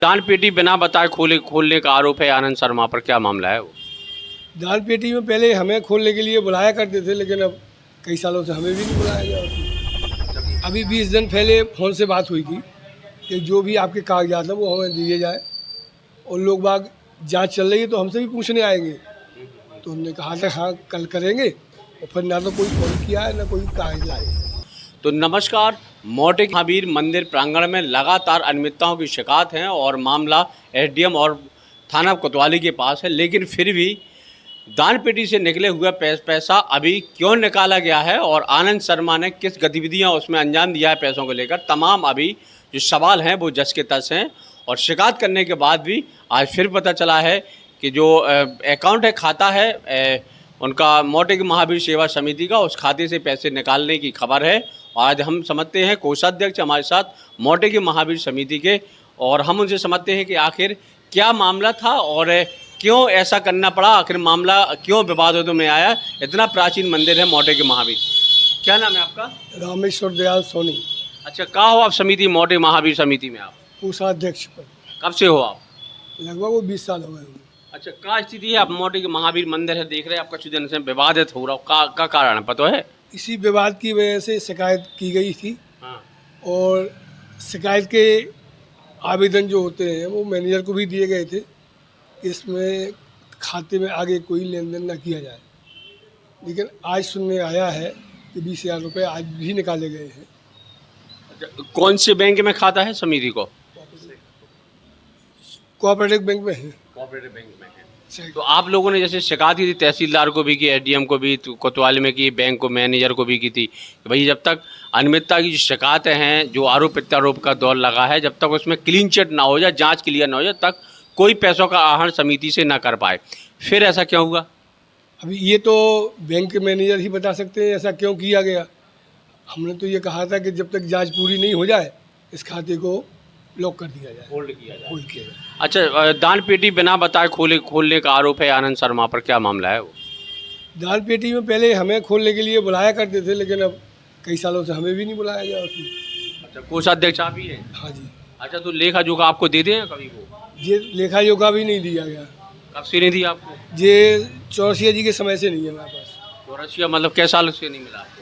दान पेटी बिना बताए खोलने का आरोप है आनंद शर्मा पर, क्या मामला है वो? दान पेटी में पहले हमें खोलने के लिए बुलाया करते थे, लेकिन अब कई सालों से हमें भी नहीं बुलाया गया उसमें। अभी 20 दिन पहले फ़ोन से बात हुई थी कि जो भी आपके कागजात हैं वो हमें दिए जाए, और लोग बाग जांच चल रही है तो हमसे भी पूछने आएंगे। तो हमने कहा था हाँ कल करेंगे, और फिर ना तो कोई फ़ोन किया है ना कोई कागज लाए। तो नमस्कार, मोटे महावीर मंदिर प्रांगण में लगातार अनियमितताओं की शिकायत है और मामला एसडीएम और थाना कोतवाली के पास है, लेकिन फिर भी दान पेटी से निकले हुए पैसा अभी क्यों निकाला गया है और आनंद शर्मा ने किस गतिविधियां उसमें अंजाम दिया है पैसों को लेकर, तमाम अभी जो सवाल हैं वो जस के तस हैं। और शिकायत करने के बाद भी आज फिर पता चला है कि जो अकाउंट है, खाता है उनका मोटे की महावीर सेवा समिति का, उस खाते से पैसे निकालने की खबर है। आज हम समझते हैं कोषाध्यक्ष हमारे साथ मोटे की महावीर समिति के, और हम उनसे समझते हैं कि आखिर क्या मामला था और क्यों ऐसा करना पड़ा, आखिर मामला क्यों विवादों में आया। इतना प्राचीन मंदिर है मोटे के महावीर। क्या नाम है आपका? रामेश्वर दयाल सोनी, अच्छा, कहाँ हो आप समिति, मोटे महावीर समिति में आप कोषाध्यक्ष पर। कब से हो आप? लगभग वो 20 साल हो गए होंगे। अच्छा, क्या स्थिति है? आप मोटे के महावीर मंदिर है, देख रहे हैं आप कुछ दिन से विवादित हो रहा हो, का कारण है पता है? इसी विवाद की वजह से शिकायत की गई थी, हाँ। और शिकायत के आवेदन जो होते हैं वो मैनेजर को भी दिए गए थे। इसमें खाते में आगे कोई लेन देन न किया जाए, लेकिन आज सुनने आया है कि 20,000 रुपये आज भी निकाले गए हैं। अच्छा, कौन से बैंक में खाता है समिति को? कोऑपरेटिव बैंक में है। कोऑपरेटिव बैंक में है। सही। तो आप लोगों ने जैसे शिकायत की थी, तहसीलदार को भी की, एसडीएम को भी, तो कोतवाली में की, बैंक को, मैनेजर को भी की थी कि भाई जब तक अनियमितता की जो शिकायतें हैं, जो आरोप प्रत्यारोप का दौर लगा है, जब तक उसमें क्लीन चिट ना हो जाए, जांच क्लियर ना हो जाए, तक कोई पैसों का आहरण समिति से ना कर पाए। फिर ऐसा क्यों हुआ? अभी ये तो बैंक के मैनेजर ही बता सकते हैं ऐसा क्यों किया गया। हमने तो ये कहा था कि जब तक जांच पूरी नहीं हो जाए इस खाते को लॉक कर दिया जाए, होल्ड किया जाए। होल्ड किया जाए। अच्छा, दान पेटी बिना बताए खोलने का आरोप है आनंद शर्मा पर, क्या मामला है वो? दान पेटी में पहले हमें खोलने के लिए बुलाया करते थे, लेकिन अब कई सालों से हमें भी नहीं बुलाया गया उसमें। अच्छा, कोषाध्यक्ष आप ही हैं? हाँ जी। अच्छा, तो लेखा जोखा आपको दे दें कभी वो? ये लेखा जोखा भी नहीं दिया गया। कब से नहीं दिया आपको? ये चौरसिया जी के समय से नहीं है हमारे पास। चौरसिया मतलब क्या साल से नहीं मिला आपको?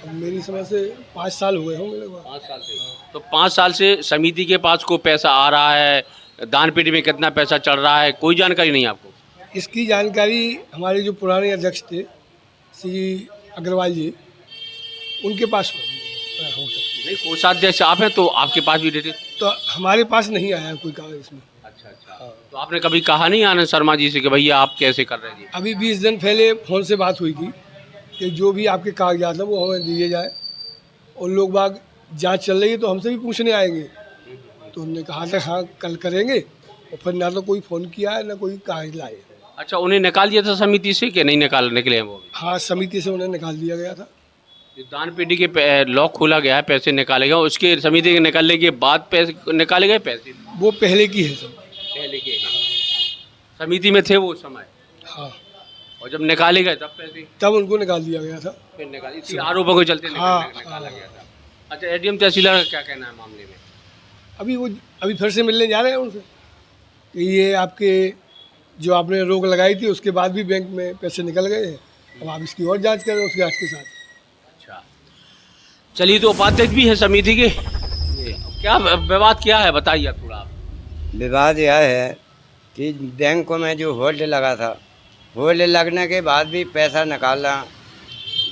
अब मेरी समय से 5 साल हुए होंगे लगभग। 5 साल से। तो 5 साल से समिति के पास को पैसा आ रहा है, दान पेटी में कितना पैसा चल रहा है, कोई जानकारी नहीं आपको? इसकी जानकारी हमारे जो पुराने अध्यक्ष थे श्री अग्रवाल जी, उनके पास हो सकती है। नहीं, कोषाध्यक्ष आप हैं तो आपके पास भी डेटे। तो हमारे पास नहीं आया कोई कागज इसमें। अच्छा अच्छा। तो आपने कभी कहा नहीं आनंद शर्मा जी से कि भैया आप कैसे कर रहे हैं जी? अभी 20 दिन पहले फ़ोन से बात हुई थी कि जो भी आपके कागजात हैं वो हमें दिए जाए, और लोग बाग जांच चल रही है तो हमसे भी पूछने आएंगे। तो हमने कहा था हाँ कल करेंगे, और फिर ना तो कोई फ़ोन किया है ना कोई कागज लाए। अच्छा, उन्हें निकाल दिया था समिति से कि नहीं निकले हैं वो? हाँ, समिति से उन्हें निकाल दिया गया था। जो दान पेटी के लॉक खोला गया है, पैसे निकाले गए, उसके समिति के निकालने के बाद पैसे निकाले गए पैसे? वो पहले की है सब। पहले के हैं। समिति में थे वो उस समय, हाँ, और जब निकाले गए तब पैसे तब उनको निकाल दिया गया था। फिर निकाले, इसी आरोपों के चलते हाँ, निकाला गया था। अच्छा, एडीएम तहसीलदार का क्या कहना है मामले में? अभी फिर से मिलने जा रहे हैं उनसे कि ये आपके जो आपने रोक लगाई थी उसके बाद भी बैंक में पैसे निकल गए हैं, अब आप इसकी और जांच करें उस जांच के साथ। अच्छा, चलिए, तो उपाध्यक्ष भी है समिति के, क्या विवाद क्या है बताइए थोड़ा आप। विवाद यह है कि बैंकों में जो होल्ड लगा था, होल्ड लगने के बाद भी पैसा निकालना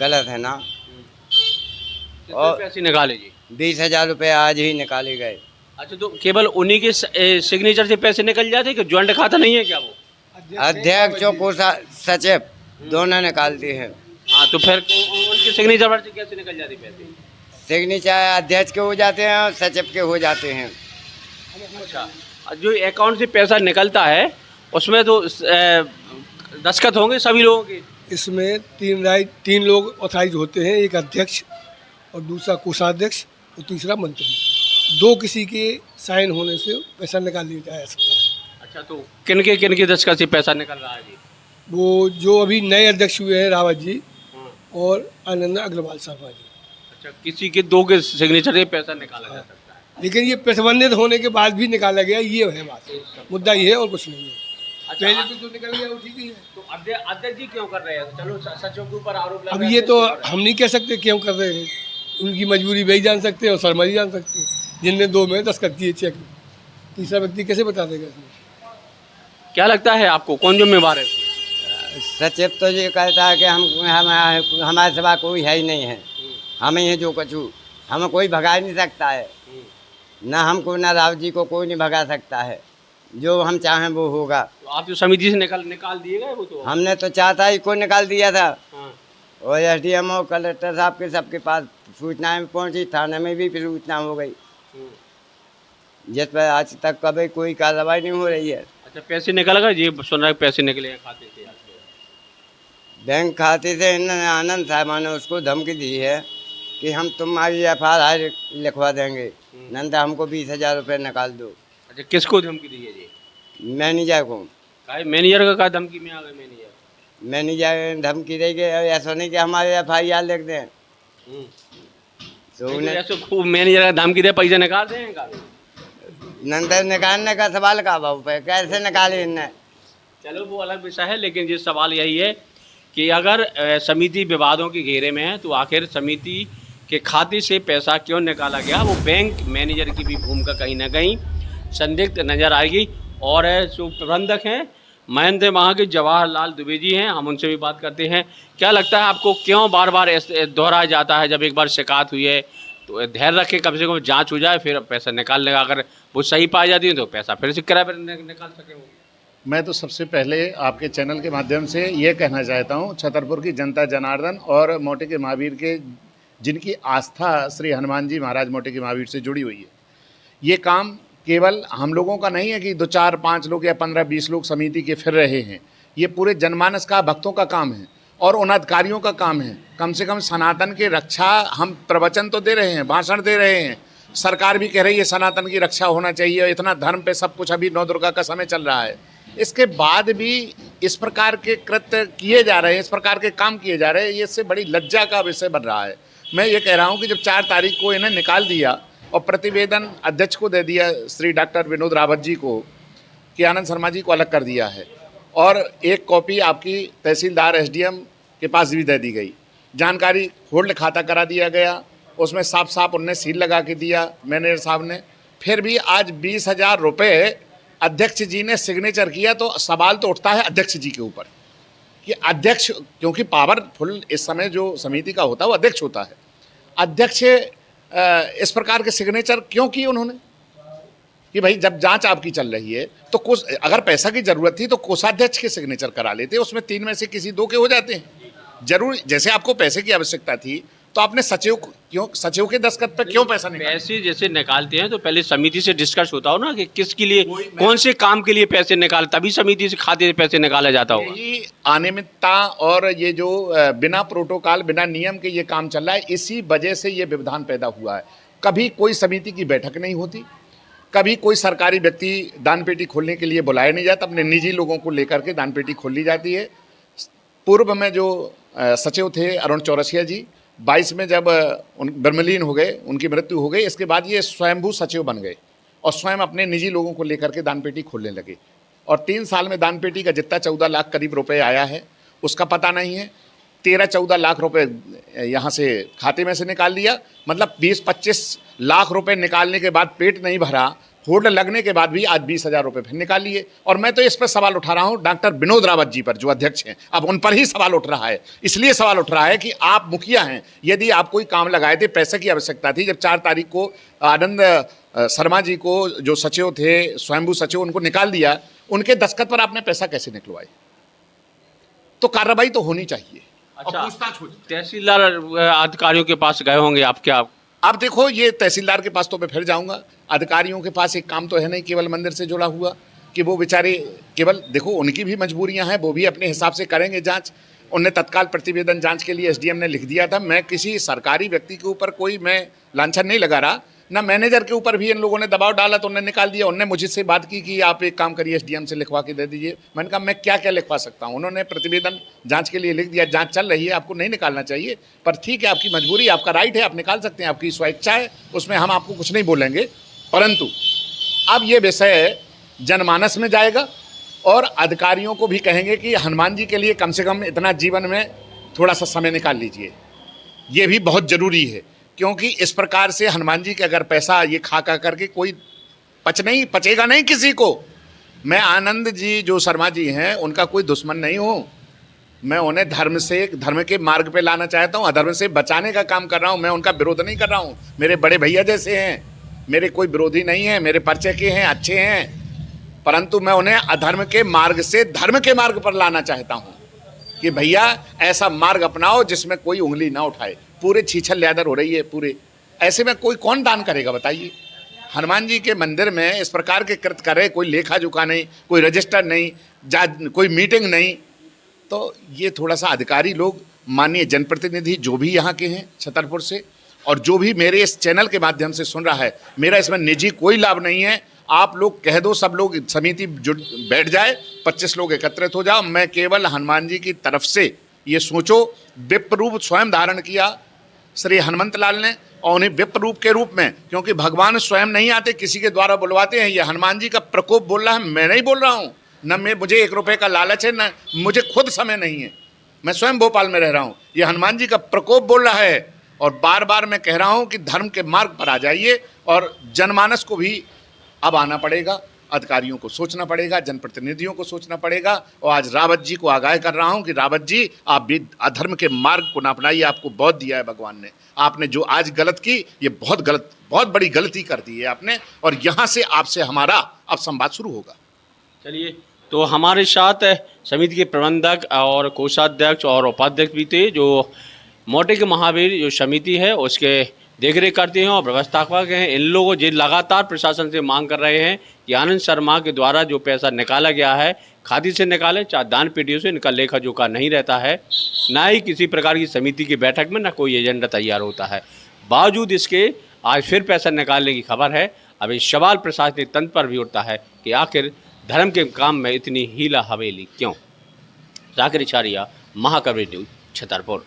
गलत है ना। कितने पैसे निकाले जी? 20,000 रुपये आज ही निकाले गए। अच्छा, तो केवल उन्हीं के सिग्नेचर से पैसे निकल जाते कि ज्वाइंट खाता नहीं है क्या वो? अध्यक्ष और कोषा सचिव दोनों निकालते हैं। हाँ, तो फिर उनके सिग्नेचर पर से कैसे निकल जाते पैसे? सिग्नेचर अध्यक्ष के हो जाते हैं और सचिव के हो जाते हैं। अच्छा, जो अकाउंट से पैसा निकलता है उसमें तो दस्तखत होंगे सभी लोगों के? इसमें तीन लोग ऑथराइज होते हैं, एक अध्यक्ष और दूसरा कोषाध्यक्ष और तीसरा मंत्री। दो किसी के साइन होने से पैसा निकाल लिया जा सकता है। अच्छा, तो किनके दस्तखत से पैसा निकल रहा है जी? वो जो अभी नए अध्यक्ष हुए हैं रावत जी और आनंद अग्रवाल साहब जी। अच्छा, किसी के दो के सिग्नेचर से पैसा निकाला जा सकता है। लेकिन ये प्रतिबंधित होने के बाद भी निकाला गया, ये है बात, मुद्दा ये है और कुछ नहीं है। अच्छा, पहले तो जो निकल गया वो ठीक ही है। तो अध्यक्ष जी क्यों कर रहे हैं? चलो सचिव के ऊपर आरोप लग अब रहा है, ये तो अध्यक्ष क्यों कर रहे हम नहीं कह सकते क्यों कर रहे हैं, उनकी मजबूरी वही जान सकते हैं और शर्मा जी जान सकते हैं, जिनने 2 में दस्तखत किए चेक में। तीसरा व्यक्ति कैसे बता देगा इसमें? हैं? क्या लगता है आपको, कौन जिम्मेवार है इसमें? सचिव तो ये कहता है कि हमारे सिवा कोई है ही नहीं है, हम ही हैं जो कछु, हमें कोई भगा नहीं सकता है, ना हमको ना राव जी को कोई नहीं भगा सकता है, जो हम चाहें वो होगा। तो आप जो समिति से निकाल दिए गए वो तो हमने तो चाहता ही को निकाल दिया था, हाँ। और एसडीएम और कलेक्टर साहब के सबके पास सूचनाएं पहुंची, थाने में भी फिर सूचना हो गई, जिस पर आज तक कभी कोई कार्रवाई नहीं हो रही है। अच्छा, पैसे निकल गए? ये सुन रहा है पैसे निकले हैं खाते से आपके। बैंक खाते से इन्होंने आनंद साहब ने उसको धमकी दी है कि हम तुम्हारी FIR लिखवा देंगे, नहीं तो हमको 20,000 रुपये निकाल दो। अच्छा, किसको धमकी दी है जी? मैनेजर को। मैनेजर का धमकी में आ गए? मैनेजर ने धमकी दे के ऐसा नहीं कि हमारे FIR लिख दें, तो उन्हें ऐसे खूब मैनेजर का धमकी दे पैसे निकाल देंगे। नंतर निकालने का सवाल का भाव पे कैसे निकाले इनने। चलो वो अलग विषय है, लेकिन ये सवाल यही है कि अगर समिति विवादों के घेरे में है तो आखिर समिति के खाते से पैसा क्यों निकाला गया? वो बैंक मैनेजर की भी भूमिका कहीं ना कहीं संदिग्ध नजर आएगी। और जो प्रबंधक हैं महेंद्र वहाँ के जवाहरलाल दुबे जी हैं, हम उनसे भी बात करते हैं। क्या लगता है आपको, क्यों बार बार दोहराया जाता है? जब एक बार शिकायत हुई है तो धैर्य रखे, कम से कम जांच हो जाए, फिर पैसा निकाल लेगा। अगर वो सही पाई जाती है तो पैसा फिर से किराए पर निकाल सके। मैं तो सबसे पहले आपके चैनल के माध्यम से ये कहना चाहता हूँ, छतरपुर की जनता जनार्दन और मोटे के महावीर के जिनकी आस्था श्री हनुमान जी महाराज मोटे के महावीर से जुड़ी हुई है, ये काम केवल हम लोगों का नहीं है कि 2, 4, 5 लोग या 15, 20 लोग समिति के फिर रहे हैं। ये पूरे जनमानस का, भक्तों का काम है और उन अधिकारियों का काम है। कम से कम सनातन की रक्षा, हम प्रवचन तो दे रहे हैं, भाषण दे रहे हैं, सरकार भी कह रही है सनातन की रक्षा होना चाहिए, इतना धर्म पे सब कुछ, अभी 9 दुर्गा का समय चल रहा है, इसके बाद भी इस प्रकार के कृत्य किए जा रहे हैं, इस प्रकार के काम किए जा रहे हैं, ये इससे बड़ी लज्जा का विषय बन रहा है। मैं ये कह रहा हूँ कि जब 4 तारीख को इन्हें निकाल दिया और प्रतिवेदन अध्यक्ष को दे दिया, श्री डॉक्टर विनोद रावत जी को, कि आनंद शर्मा जी को अलग कर दिया है, और एक कॉपी आपकी तहसीलदार SDM के पास भी दे दी गई, जानकारी होल्ड खाता करा दिया गया, उसमें साफ साफ उनने सील लगा के दिया मैनेजर साहब ने। फिर भी आज 20,000 रुपये अध्यक्ष जी ने सिग्नेचर किया, तो सवाल तो उठता है अध्यक्ष जी के ऊपर कि अध्यक्ष, क्योंकि पावरफुल इस समय जो समिति का होता है वो अध्यक्ष होता है, अध्यक्ष इस प्रकार के सिग्नेचर क्यों किए उन्होंने? कि भाई जब जांच आपकी चल रही है तो कुछ, अगर पैसा की ज़रूरत थी तो कोषाध्यक्ष के सिग्नेचर करा लेते, उसमें 3 में से किसी 2 के हो जाते हैं। जरूर, जैसे आपको पैसे की आवश्यकता थी तो आपने सचिव के दस्तखत पर क्यों पैसा निकाला? पैसे जैसे निकालते हैं तो पहले समिति से डिस्कस होता हो ना कि किसके लिए, कौन से काम के लिए पैसे निकाल, तभी समिति से खाते से पैसे निकाला जाता होगा। यही अनियमितता और ये जो बिना प्रोटोकॉल, बिना नियम के ये काम चल रहा है, इसी वजह से ये व्यवधान पैदा हुआ है। कभी कोई समिति की बैठक नहीं होती, कभी कोई सरकारी व्यक्ति दान पेटी खोलने के लिए बुलाया नहीं जाता, अपने निजी लोगों को लेकर के दान पेटी खोल ली जाती है। पूर्व में जो सचिव थे अरुण चौरसिया जी, 22 में जब ब्रह्मलीन हो गए, उनकी मृत्यु हो गई, इसके बाद ये स्वयंभू सचिव बन गए और स्वयं अपने निजी लोगों को लेकर के दान पेटी खोलने लगे। और 3 साल में दान पेटी का जितना 14 लाख करीब रुपए आया है उसका पता नहीं है। 13-14 लाख रुपए यहाँ से खाते में से निकाल लिया, मतलब 20-25 लाख रुपए निकालने के बाद पेट नहीं भरा, होल्ड लगने के बाद भी आज 20,000 रुपये फिर निकाल लिए। और मैं तो इस पर सवाल उठा रहा हूँ डॉक्टर विनोद रावत जी पर, जो अध्यक्ष हैं, अब उन पर ही सवाल उठ रहा है। इसलिए सवाल उठ रहा है कि आप मुखिया हैं, यदि आप कोई काम लगाए थे, पैसे की आवश्यकता थी, जब 4 तारीख को आनंद शर्मा जी को, जो सचिव थे, स्वयंभू सचिव, उनको निकाल दिया, उनके दस्तखत पर आपने पैसा कैसे निकलवाए? तो कार्रवाई तो होनी चाहिए। अच्छा, तहसीलदार अधिकारियों के पास गए होंगे आप क्या? अब देखो, ये तहसीलदार के पास तो मैं फिर जाऊंगा, अधिकारियों के पास एक काम तो है नहीं केवल मंदिर से जुड़ा हुआ कि वो बेचारे केवल, देखो उनकी भी मजबूरियां हैं, वो भी अपने हिसाब से करेंगे जांच। उनने तत्काल प्रतिवेदन जांच के लिए SDM ने लिख दिया था। मैं किसी सरकारी व्यक्ति के ऊपर कोई मैं लांछन नहीं लगा रहा, ना मैनेजर के ऊपर भी इन लोगों ने दबाव डाला तो उन्होंने निकाल दिया। उनने मुझसे बात की कि आप एक काम करिए, SDM से लिखवा के दे दीजिए। मैंने कहा मैं क्या क्या लिखवा सकता हूँ? उन्होंने प्रतिवेदन जांच के लिए लिख दिया, जांच चल रही है, आपको नहीं निकालना चाहिए, पर ठीक है, आपकी मजबूरी, आपका राइट है, आप निकाल सकते हैं, आपकी स्वेच्छा है, उसमें हम आपको कुछ नहीं बोलेंगे। परंतु अब ये विषय जनमानस में जाएगा और अधिकारियों को भी कहेंगे कि हनुमान जी के लिए कम से कम इतना जीवन में थोड़ा सा समय निकाल लीजिए। ये भी बहुत ज़रूरी है, क्योंकि इस प्रकार से हनुमान जी के अगर पैसा ये खा करके कोई पचेगा नहीं किसी को। मैं आनंद जी जो शर्मा जी हैं उनका कोई दुश्मन नहीं हूँ। मैं उन्हें धर्म के मार्ग पे लाना चाहता हूँ, अधर्म से बचाने का काम कर रहा हूँ। मैं उनका विरोध नहीं कर रहा हूँ। मेरे बड़े भैया जैसे हैं, मेरे कोई विरोधी नहीं है, मेरे परिचय के हैं, अच्छे हैं। परंतु मैं उन्हें अधर्म के मार्ग से धर्म के मार्ग पर लाना चाहता हूँ कि भैया ऐसा मार्ग अपनाओ जिसमें कोई उंगली ना उठाए। पूरे छीछल ल्यादर हो रही है पूरे, ऐसे में कौन दान करेगा बताइए। हनुमान जी के मंदिर में इस प्रकार के कृत्य करे, कोई लेखा जोखा नहीं, कोई रजिस्टर नहीं, कोई मीटिंग नहीं। तो ये थोड़ा सा अधिकारी लोग, माननीय जनप्रतिनिधि जो भी यहाँ के हैं छतरपुर से, और जो भी मेरे इस चैनल के माध्यम से सुन रहा है, मेरा इसमें निजी कोई लाभ नहीं है। आप लोग कह दो, सब लोग समिति जुट बैठ जाए, 25 लोग एकत्रित हो जाओ। मैं केवल हनुमान जी की तरफ से ये सोचो, विप्र रूप स्वयं धारण किया श्री हनुमंत लाल ने, और उन्हें विप्र रूप के रूप में, क्योंकि भगवान स्वयं नहीं आते, किसी के द्वारा बुलवाते हैं। ये हनुमान जी का प्रकोप बोल रहा है, मैं नहीं बोल रहा हूँ। न मुझे 1 रुपये का लालच है, न मुझे खुद समय नहीं है। मैं स्वयं भोपाल में रह रहा हूँ। ये हनुमान जी का प्रकोप बोल रहा है। और बार बार मैं कह रहा हूँ कि धर्म के मार्ग पर आ जाइए, और जनमानस को भी अब आना पड़ेगा, अधिकारियों को सोचना पड़ेगा, जनप्रतिनिधियों को सोचना पड़ेगा। और आज रावत जी को आगाह कर रहा हूँ कि रावत जी, आप भी अधर्म के मार्ग को ना अपनाइए। आपको बहुत दिया है भगवान ने। आपने जो आज गलत की, ये बहुत बड़ी गलती कर दी है आपने, और यहाँ से आपसे हमारा अब संवाद शुरू होगा। चलिए, तो हमारे साथ समिति के प्रबंधक और कोषाध्यक्ष और उपाध्यक्ष भी थे, जो मोटे के महावीर जो समिति है उसके देखरेख करते हैं और व्यवस्थापक हैं। इन लोगों जो लगातार प्रशासन से मांग कर रहे हैं कि आनंद शर्मा के द्वारा जो पैसा निकाला गया है, खाते से निकाले, चाहे दान पेटियों से, इनका लेखा जोखा नहीं रहता है। ना ही किसी प्रकार की समिति की बैठक में ना कोई एजेंडा तैयार होता है। बावजूद इसके आज फिर पैसा निकालने की खबर है। अब इस सवाल प्रशासनिक तंत्र पर भी उठता है कि आखिर धर्म के काम में इतनी हीला हवेली क्यों। जाकिर इछारिया, महाकवरेज न्यूज़, छतरपुर।